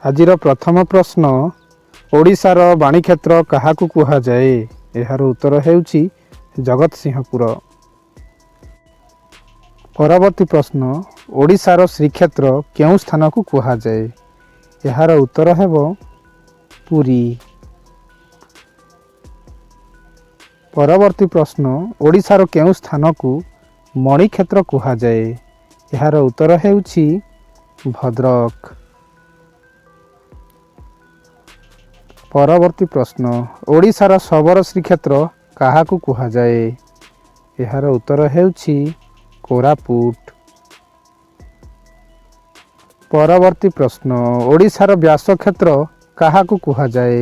आजिर प्रथम प्रश्न ओडिशार बाणीक्षेत्र काहाकू कुहाଯାଏ? एहार उत्तर हेउछि जगतसिंहपुर। परवर्ती प्रश्न ओडिशार श्रीक्षेत्र केउं स्थान को कुहाଯାଏ? एहार उत्तर हेबो पुरी। परवर्ती प्रश्न ओडिशार केउं स्थान को मणिक्षेत्र कुहाଯାଏ? एहार उत्तर हेउछि भद्रक। परवर्ती प्रश्न ओडिशार शबर श्रीक्षेत्र काहाकू कुहाଯାଏ? एहार उत्तर हेउछि कोरापुट। परवर्ती प्रश्न ओडिशार व्यास क्षेत्र काहाकू कुहाଯାଏ?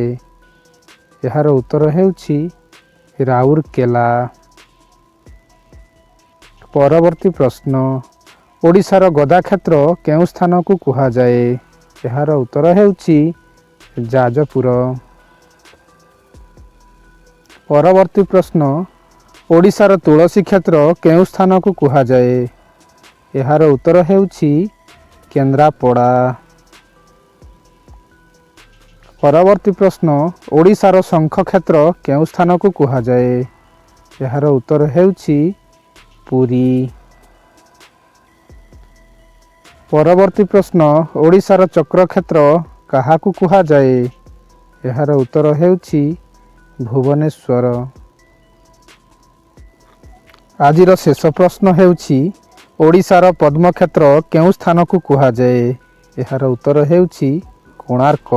एहार उत्तर हेउछि राउरकेला। परवर्ती प्रश्न ओडिशार गदा क्षेत्र केउं स्थान को कुहाଯାଏ? एहार उत्तर हेउछि जाजपुर। परवर्ती प्रश्न ओडिशार तुलसी क्षेत्र केउं स्थान को कुहाଯାଏ? एहार उत्तर हेउछि केन्द्रापड़ा। परवर्ती प्रश्न ओडिशार शंख क्षेत्र केउं स्थान को कुहाଯାଏ? एहार उत्तर हेउछि पुरी। परवर्ती प्रश्न ओडिशार चक्र क्षेत्र काहाकू कुहाଯାଏ? एहार उत्तर हेउछि भुवनेश्वर। आजिर शेष प्रश्न हेउछि ओडिशार पद्मक्षेत्र केउं स्थान को कुहाଯାଏ? एहार उत्तर हेउछि कोणार्क।